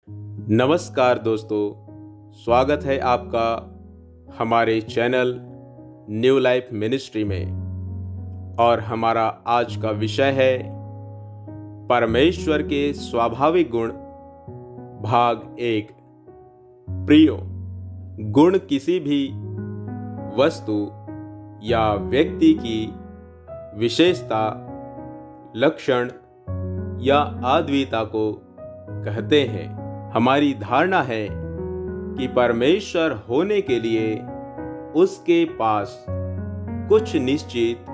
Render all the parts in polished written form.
नमस्कार दोस्तों, स्वागत है आपका हमारे चैनल न्यू लाइफ मिनिस्ट्री में। और हमारा आज का विषय है परमेश्वर के स्वाभाविक गुण, भाग 1। प्रियो, गुण किसी भी वस्तु या व्यक्ति की विशेषता, लक्षण या अद्वितीयता को कहते हैं। हमारी धारणा है कि परमेश्वर होने के लिए उसके पास कुछ निश्चित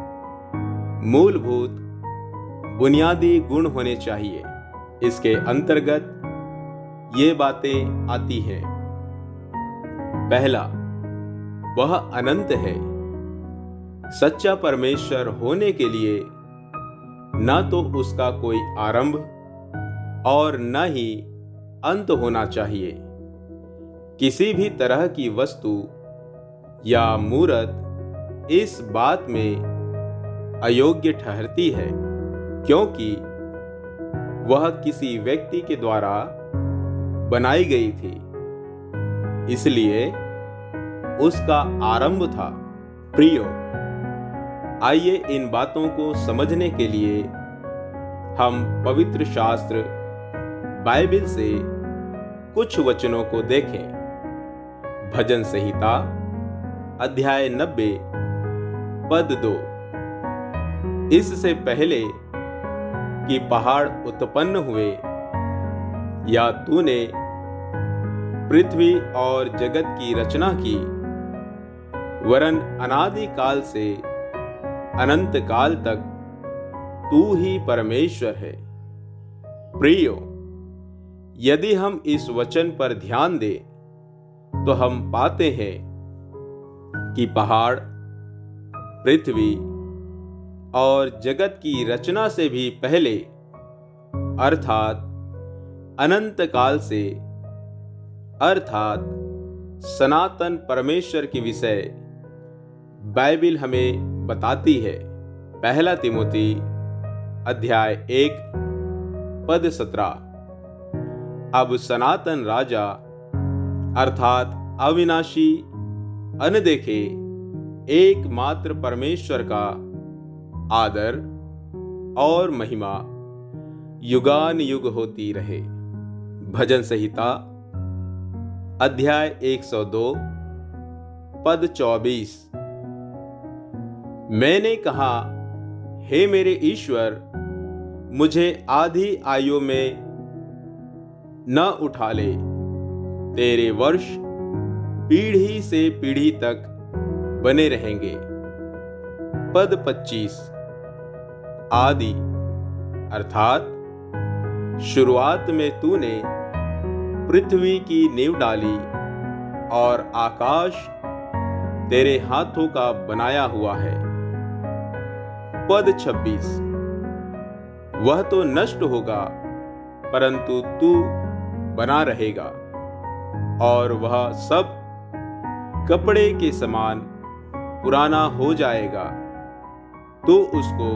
मूलभूत बुनियादी गुण होने चाहिए। इसके अंतर्गत ये बातें आती हैं। पहला, वह अनंत है। सच्चा परमेश्वर होने के लिए न तो उसका कोई आरंभ और न ही अंत होना चाहिए। किसी भी तरह की वस्तु या मूर्त इस बात में अयोग्य ठहरती है क्योंकि वह किसी व्यक्ति के द्वारा बनाई गई थी, इसलिए उसका आरंभ था। प्रियो, आइए इन बातों को समझने के लिए हम पवित्र शास्त्र बाइबिल से कुछ वचनों को देखें। भजन संहिता अध्याय 90 पद 2। इससे पहले कि पहाड़ उत्पन्न हुए या तूने पृथ्वी और जगत की रचना की, वरन अनादि काल से अनंत काल तक तू ही परमेश्वर है। प्रियो, यदि हम इस वचन पर ध्यान दें तो हम पाते हैं कि पहाड़, पृथ्वी और जगत की रचना से भी पहले अर्थात अनंत काल से अर्थात सनातन परमेश्वर के विषय बाइबिल हमें बताती है। पहला तिमोथी अध्याय 1 पद 17। अब सनातन राजा अर्थात अविनाशी, अनदेखे एकमात्र परमेश्वर का आदर और महिमा युगान युग होती रहे। भजन संहिता अध्याय 102 पद 24। मैंने कहा, हे मेरे ईश्वर, मुझे आधी आयु में न उठा ले। तेरे वर्ष पीढ़ी से पीढ़ी तक बने रहेंगे। पद 25। आदि अर्थात शुरुआत में तूने पृथ्वी की नींव डाली और आकाश तेरे हाथों का बनाया हुआ है। पद 26। वह तो नष्ट होगा परंतु तू बना रहेगा, और वह सब कपड़े के समान पुराना हो जाएगा। तू उसको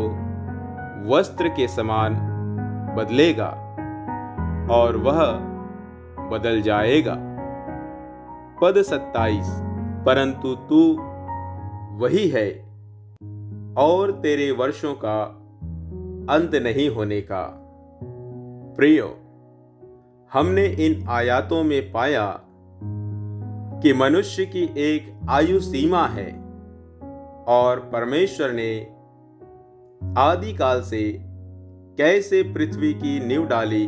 वस्त्र के समान बदलेगा और वह बदल जाएगा। पद 27। परंतु तू वही है और तेरे वर्षों का अंत नहीं होने का। प्रियो, हमने इन आयतों में पाया कि मनुष्य की एक आयु सीमा है और परमेश्वर ने आदिकाल से कैसे पृथ्वी की नींव डाली।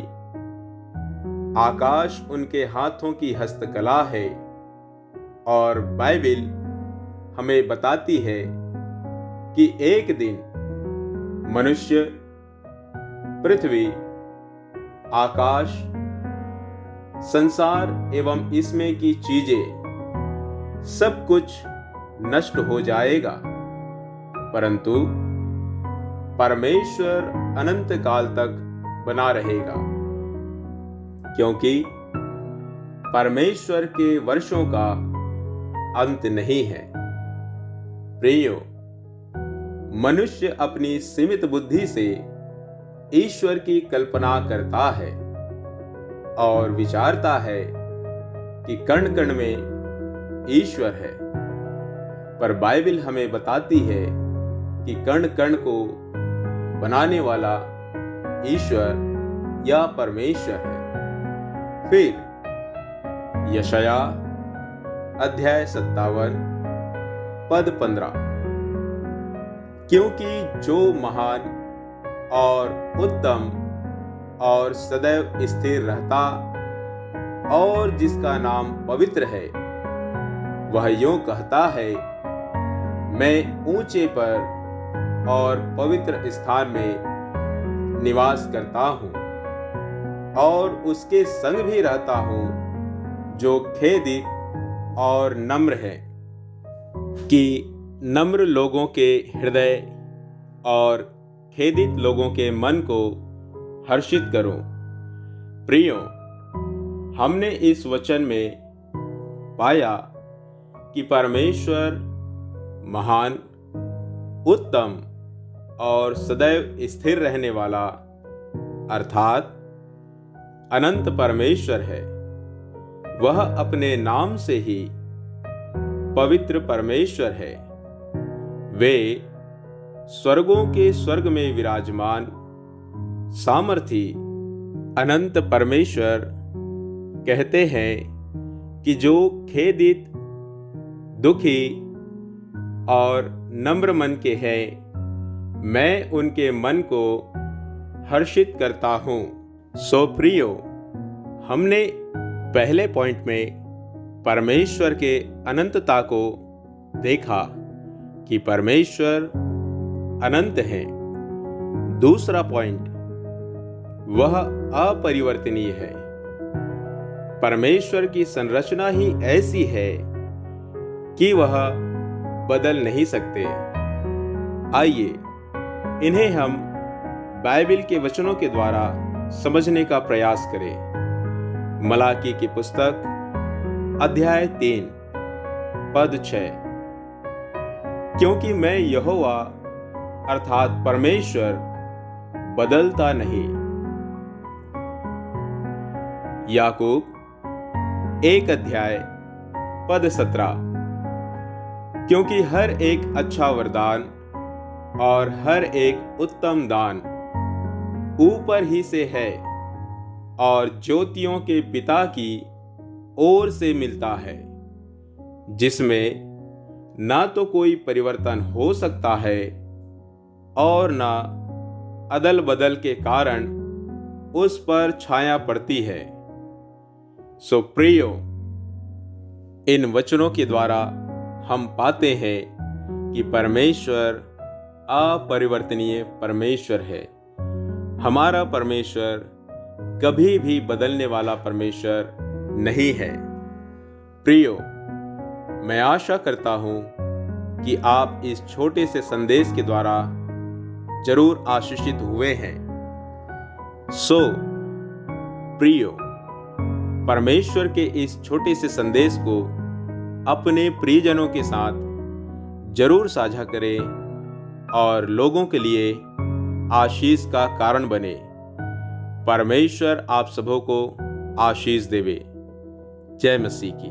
आकाश उनके हाथों की हस्तकला है और बाइबिल हमें बताती है कि एक दिन मनुष्य, पृथ्वी, आकाश, संसार एवं इसमें की चीजें सब कुछ नष्ट हो जाएगा, परंतु परमेश्वर अनंत काल तक बना रहेगा, क्योंकि परमेश्वर के वर्षों का अंत नहीं है। प्रियो, मनुष्य अपनी सीमित बुद्धि से ईश्वर की कल्पना करता है, और विचारता है कि कण कण में ईश्वर है। पर बाइबल हमें बताती है कि कण कण को बनाने वाला ईश्वर या परमेश्वर है। फिर यशाया अध्याय 57 पद 15, क्योंकि जो महान और उत्तम और सदैव स्थिर रहता और जिसका नाम पवित्र है, वह यूं कहता है, मैं ऊंचे पर और पवित्र स्थान में निवास करता हूं और उसके संग भी रहता हूं जो खेदित और नम्र है, कि नम्र लोगों के हृदय और खेदित लोगों के मन को हर्षित करूं। प्रियो, हमने इस वचन में पाया कि परमेश्वर महान, उत्तम और सदैव स्थिर रहने वाला अर्थात अनंत परमेश्वर है। वह अपने नाम से ही पवित्र परमेश्वर है। वे स्वर्गों के स्वर्ग में विराजमान सामर्थी अनंत परमेश्वर कहते हैं कि जो खेदित, दुखी और नम्र मन के हैं, मैं उनके मन को हर्षित करता हूं। सो प्रियो, हमने पहले पॉइंट में परमेश्वर के अनंतता को देखा कि परमेश्वर अनंत है। दूसरा पॉइंट, वह अपरिवर्तनीय है। परमेश्वर की संरचना ही ऐसी है कि वह बदल नहीं सकते। आइए इन्हें हम बाइबल के वचनों के द्वारा समझने का प्रयास करें। मलाकी की पुस्तक अध्याय 3 पद 6, क्योंकि मैं यहोवा अर्थात परमेश्वर बदलता नहीं। याकूब 1 अध्याय पद 17, क्योंकि हर एक अच्छा वरदान और हर एक उत्तम दान ऊपर ही से है और ज्योतियों के पिता की ओर से मिलता है, जिसमें ना तो कोई परिवर्तन हो सकता है और ना अदल बदल के कारण उस पर छाया पड़ती है। सो प्रियो, इन वचनों के द्वारा हम पाते हैं कि परमेश्वर अपरिवर्तनीय परमेश्वर है। हमारा परमेश्वर कभी भी बदलने वाला परमेश्वर नहीं है। प्रियो, मैं आशा करता हूं कि आप इस छोटे से संदेश के द्वारा जरूर आशीषित हुए हैं। सो प्रियो, परमेश्वर के इस छोटे से संदेश को अपने प्रियजनों के साथ जरूर साझा करें और लोगों के लिए आशीष का कारण बने। परमेश्वर आप सबों को आशीष देवे। जय मसीह की।